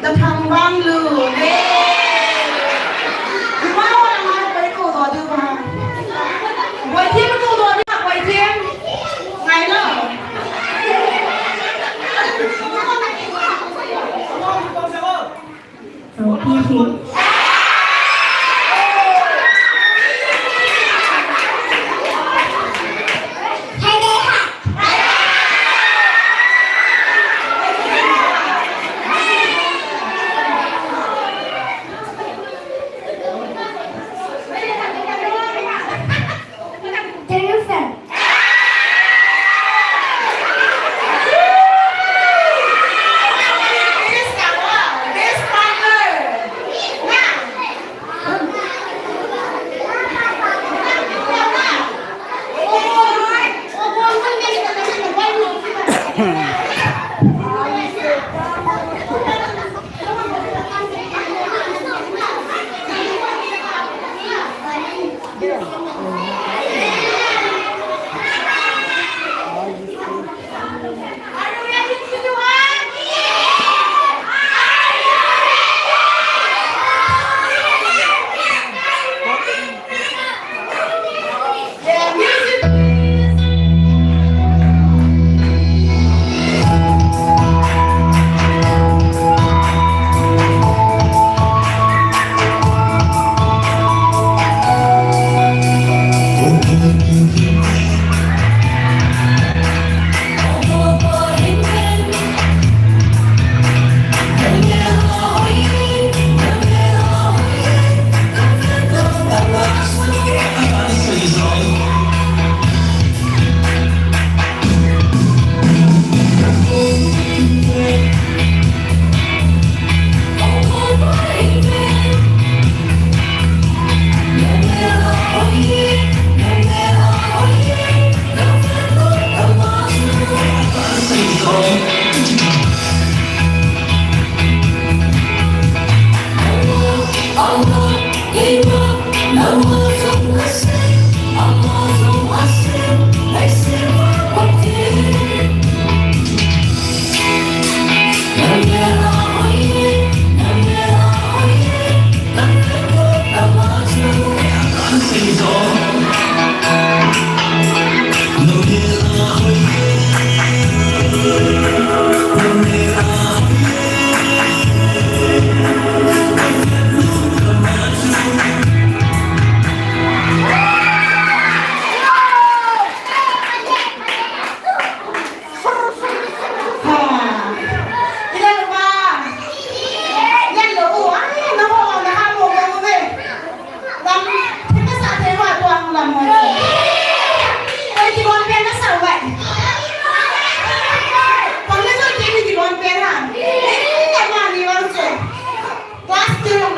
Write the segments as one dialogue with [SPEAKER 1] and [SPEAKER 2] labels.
[SPEAKER 1] đã thằng vang lử đấy quá là mai với cô rồi đưa vào quay thêm cô rồi đi quay thêm ngày nữa rồi đi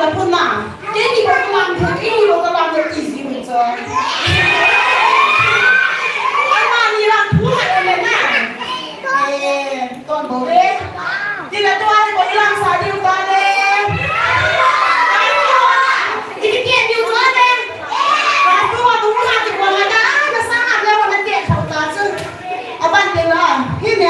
[SPEAKER 1] 的不拿，给你个蓝图，给你个蓝图继续回做。俺妈你蓝图还没拿，哎，多宝贝，你来多还可以蓝啥地方呢？你给点就做呢，蓝图我都不拿就过来的，那啥了我那点头大声，啊半点了，一年。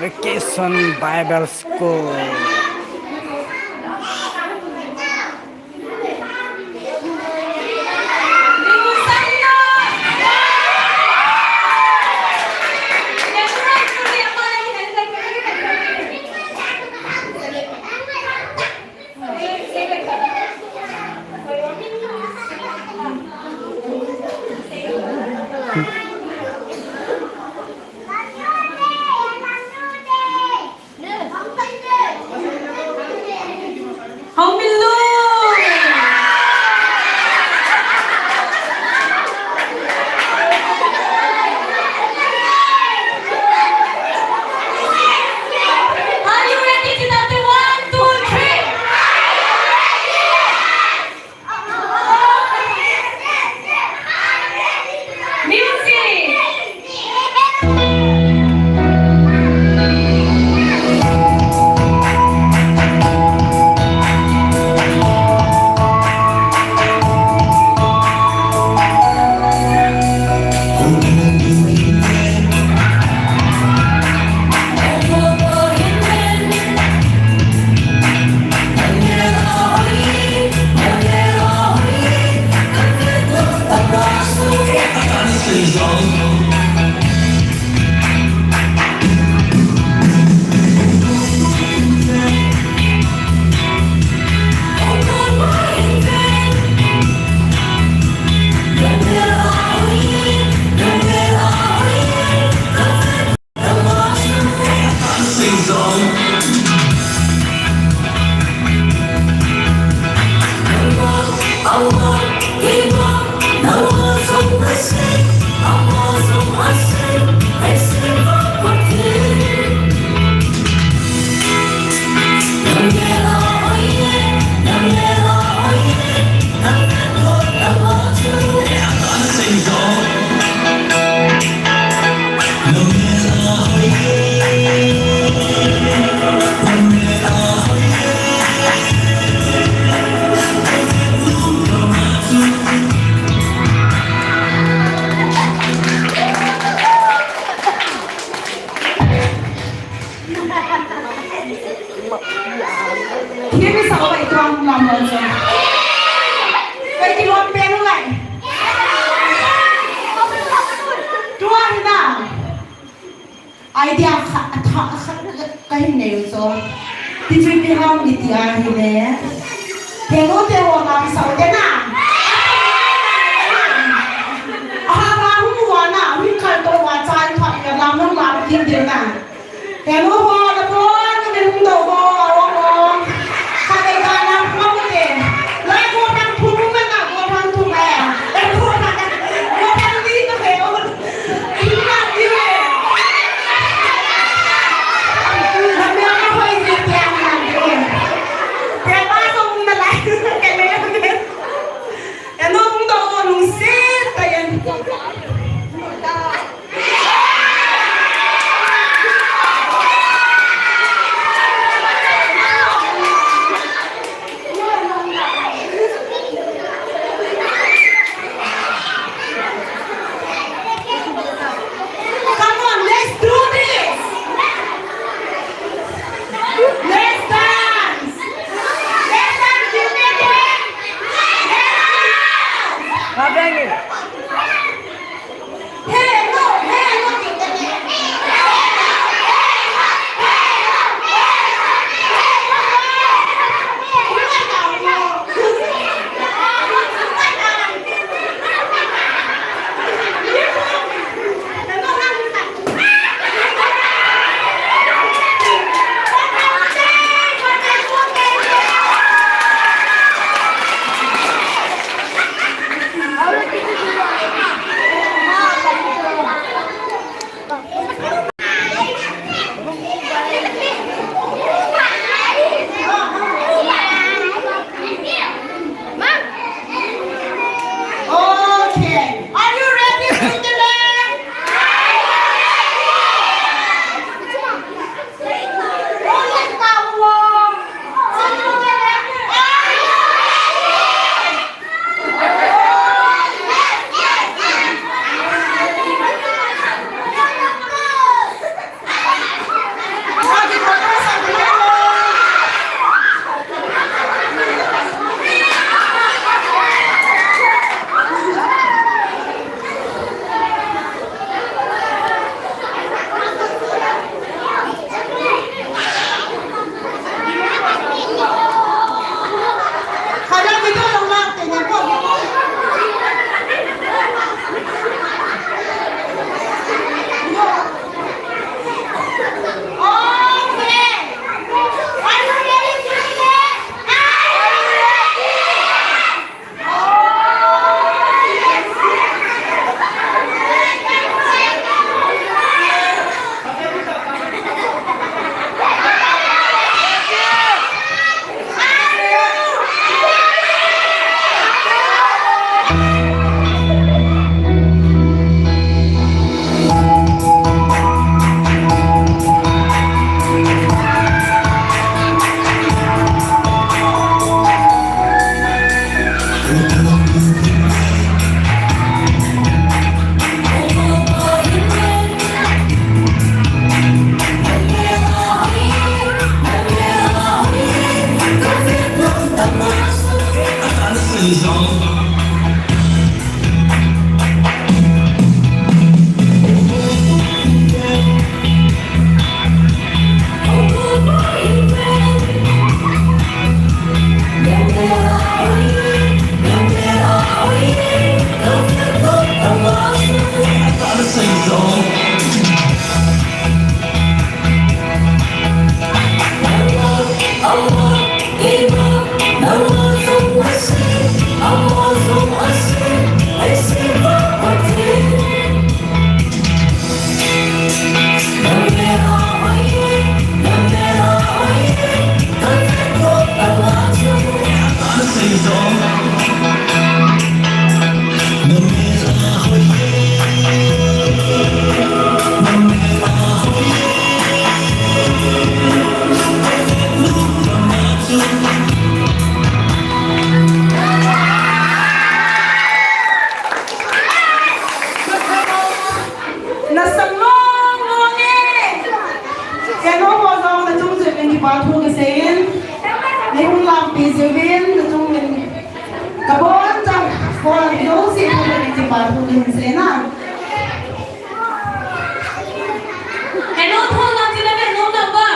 [SPEAKER 2] Vacation Bible School.
[SPEAKER 1] Difirtiham itiahine. Tengo tewa ngam saudena. Aha hu wana wikal to wa chan thot ya lam nong lam kin de na. Tengo ho la po ne hum do ho awong ka de ka na mo de. Lai ko tang thu ma na ko tang thu ma. Ai ko tang ni to he o. Ai na di we. La me na ho i de ya na de. Te ba song na lai ke me ke. Ya no hum do ho nung se ta yan. Come on, let's do this. Let's dance. Let's dance together.
[SPEAKER 2] Kabeng.
[SPEAKER 1] Hey, no, hey, no. Okay, are you ready for the land? Oh, let's go. Kada kita lang tingnan po. Okay. Are you ready to play? Are you ready? Ba thu cái sen lấy không làm gì dưới bên rồi chung mình cả bốn trăm con thì đâu xin không được thì ba thu cái sen à
[SPEAKER 3] Hello, thôn làm gì là Hello number?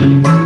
[SPEAKER 3] Bye.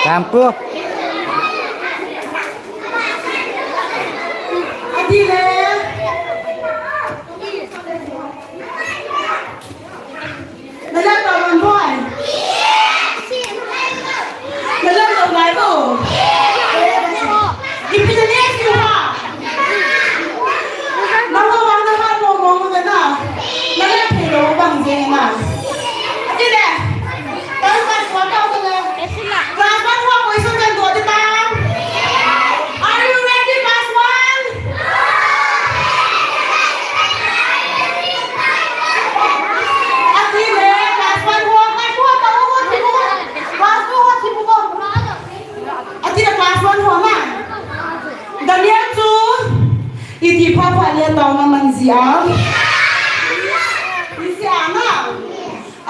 [SPEAKER 2] Campo.
[SPEAKER 1] Iti papa lihat tahu nama siapa? Siapa?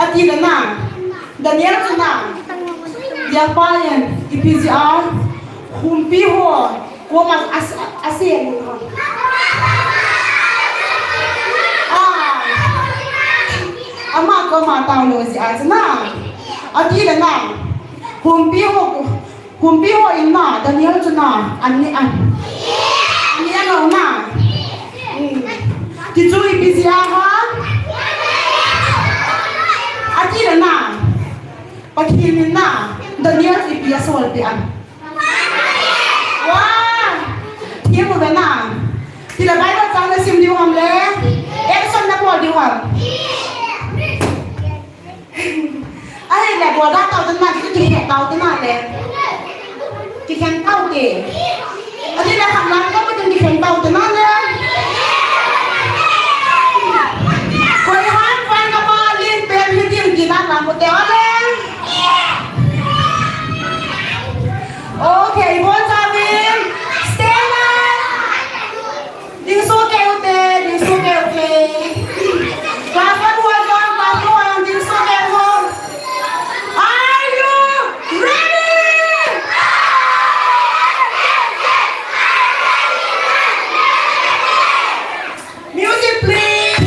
[SPEAKER 1] Atila na. Daniel na. Yapayan. IPCR. Humpiho. Woman asin. Ama ko matao lo si asna. Atila na. Humpiho ina. Daniel na. Ani ano na. Tisu IPCR ha. Atila na. Paghimin na. Daniel IPSOL pian. Wah. Tiyan mo ba na? Tila ba ito ang nasim diwang le? Edson na po diwang. Ay, le, boda tao na dito kikek tao na le. Kikek tao ke. Adi na kamlang ko mo yung kikek tao na le. Koyhan, pan ka pa, lin, pero hindi yung ginagawa mo tayo le. Okay, what's up, Bill? Stella! Ding suke ute, ding suke ute. Kapan wajan, kapan ding suke ho. Are you ready? Music, please.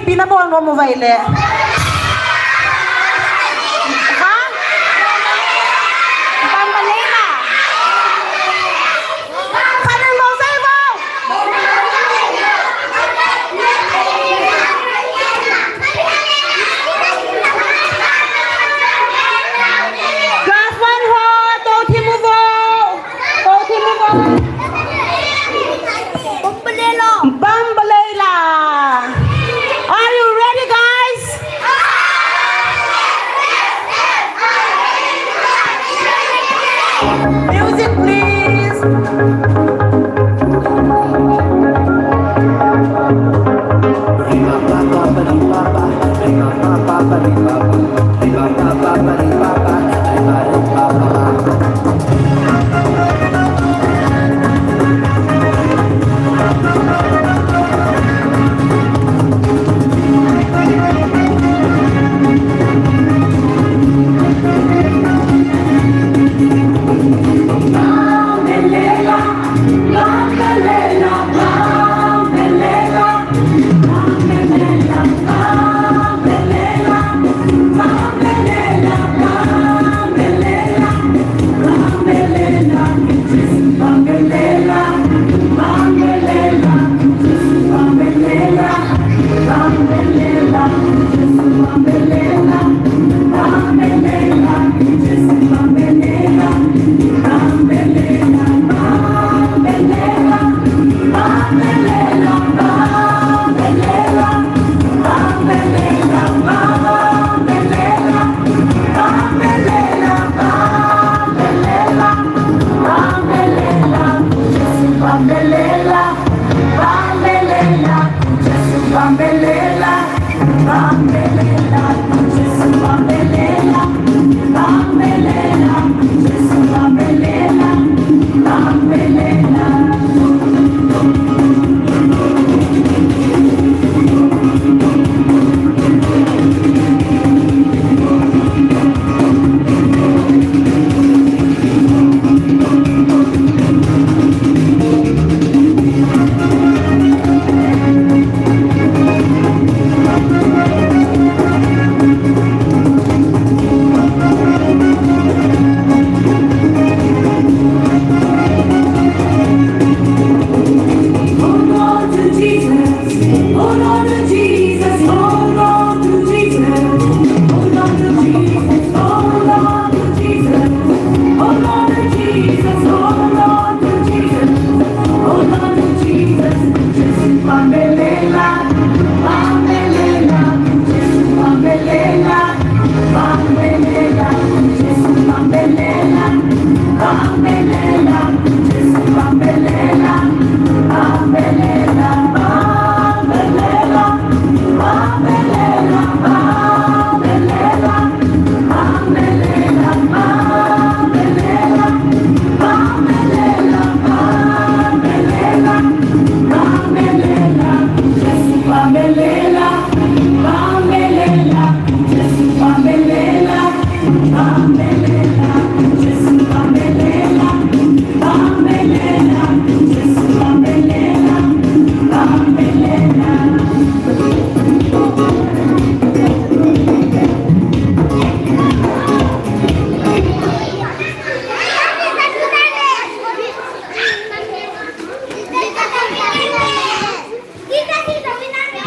[SPEAKER 1] Pinabuhan mo mobile. Ha? Pambalena. Kanin mo sa iba. Class 1 ho, Toti mo po. Toti mo po. Bambalela. Bambalela. Are you ready, guys?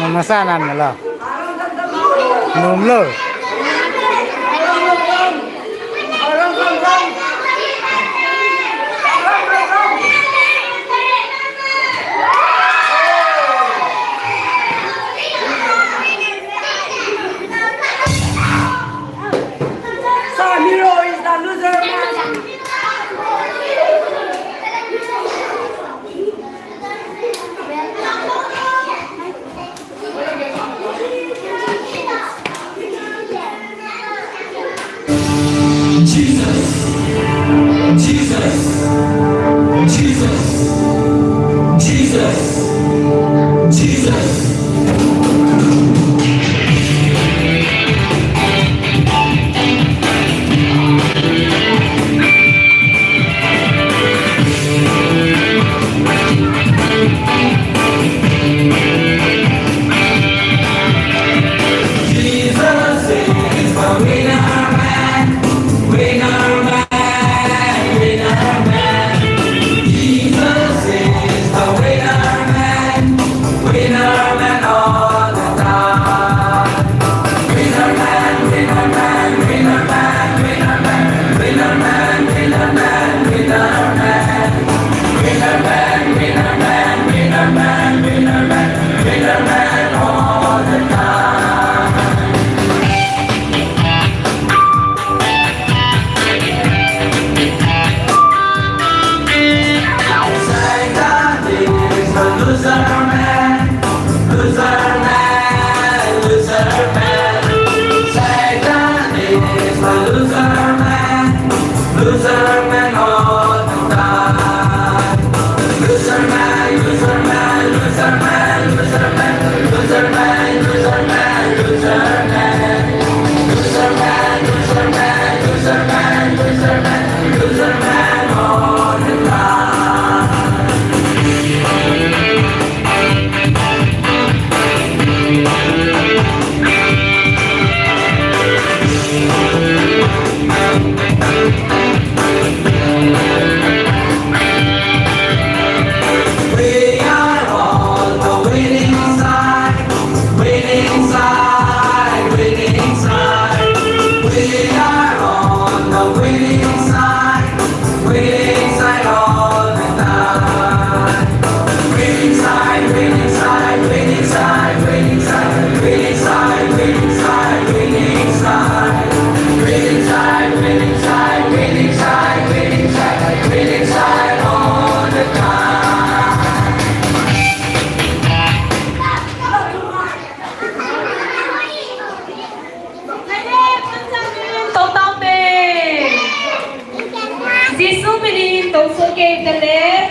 [SPEAKER 2] Memasanan lah. Numlo.
[SPEAKER 3] Samiro is the loser man. Loser man,
[SPEAKER 4] Tàu tàu bê Giêsu mình tàu số kê tê lê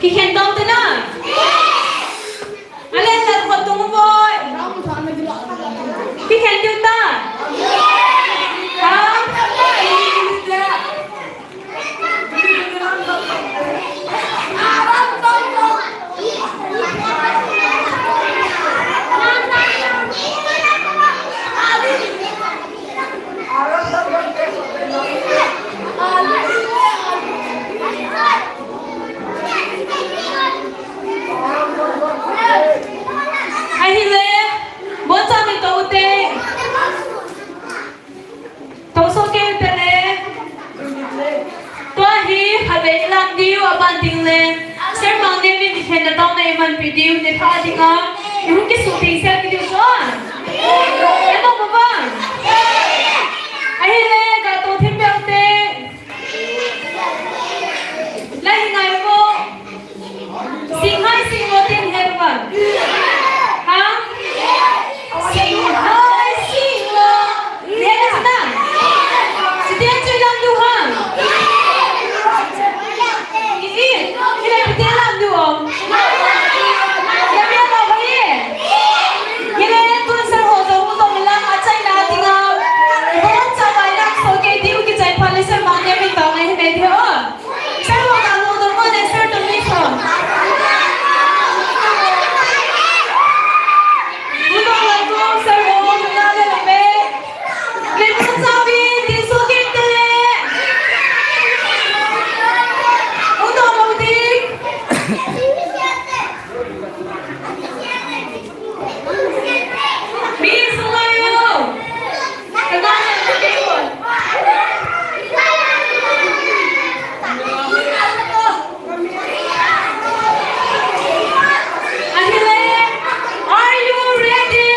[SPEAKER 4] Kì khen tàu tê nà Alin là một tùng vội Kì khen tiêu ta Hả? Ai hi lê Bố cha mình tàu tê Tàu số kê tê lê Toa hi Hà bế làm điêu à bàn tình lê Sẽ mang nêm mình đi khen là tàu này mình bị điêu để thả đi ngó Yêu hông cái sụt tình xe cái điêu cho Em mong bà vâng Ai hi lê Gà tàu thêm béo tê Lại hi ngài vô Sinh hai sinh vô tên hẹp vâng Hả? Sinh hai sinh vô Nghe là sao Chị tiên chơi làm đủ hả? Ý Cái này chị tiên làm đủ không? Em biết đâu có ý Cái này tôi sẽ hỗ trợ một tổng làm ở chạy đá thì ngờ Bố cho bài đăng số cây tiêu cái chạy phá lấy sẽ mang nhà mình tàu này thế này thế ơ Sẽ hỗ trợ một tổng mơ này sẽ tổng lý không? Untuk lagu saya mau mengenal lebih. Lepas sabi di sukit tele. Untuk laudi. Bis selayu. Kenal lebih pun. Akhirnya, are you ready?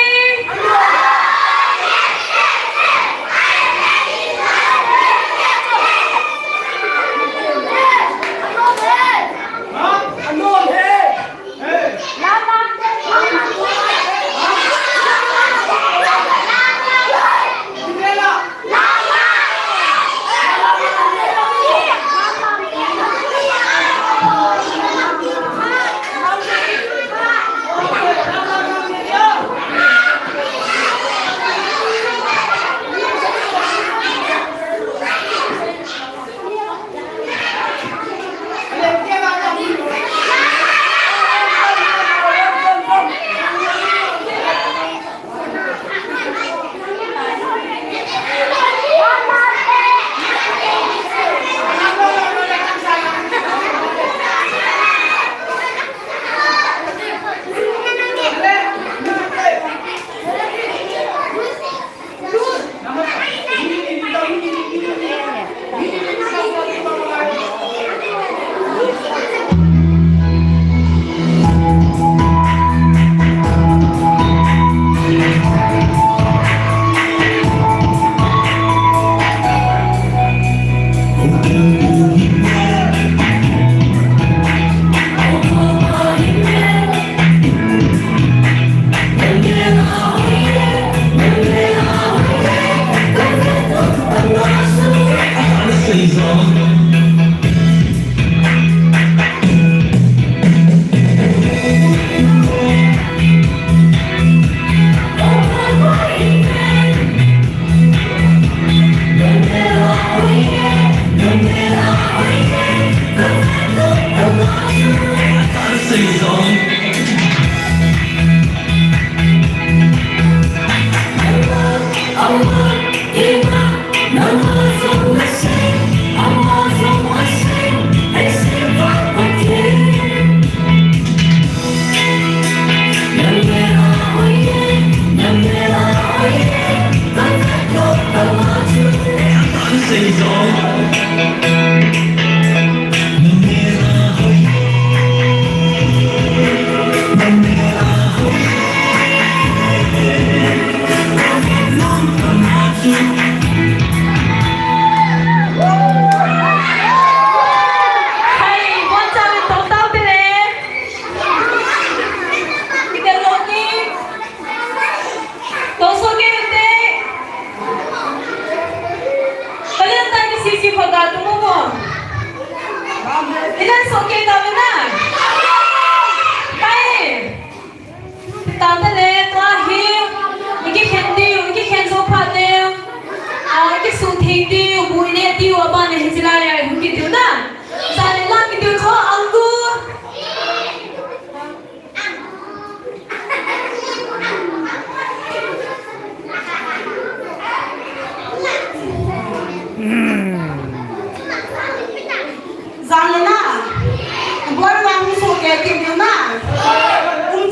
[SPEAKER 1] kẻ kim điều na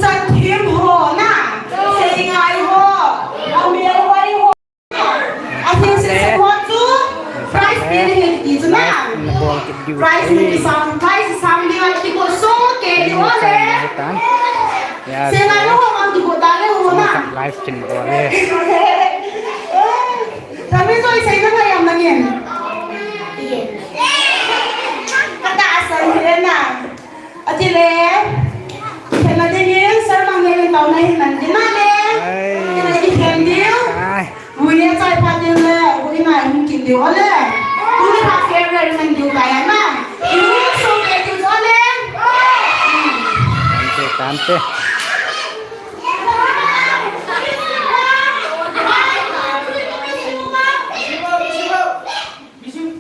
[SPEAKER 1] chân thêm hồ na xây ngay hồ miếng quay hồ anh thấy sẽ có chú price tiền hết đi chứ na price đi sang đi anh chỉ có số kẻ điều đấy xây ngay hồ anh chỉ có đá đấy hồ na
[SPEAKER 2] live trên bò lên
[SPEAKER 1] tapi tôi xây nó ngay làm gì kata asal dia na aje le kena dia ni sarang ni tau na hinan dia na le kena di kendio buya chai pa dia le buya na mungkin dia ole buya ha favorite man dia kaya na ibu so ke dia ole
[SPEAKER 2] tante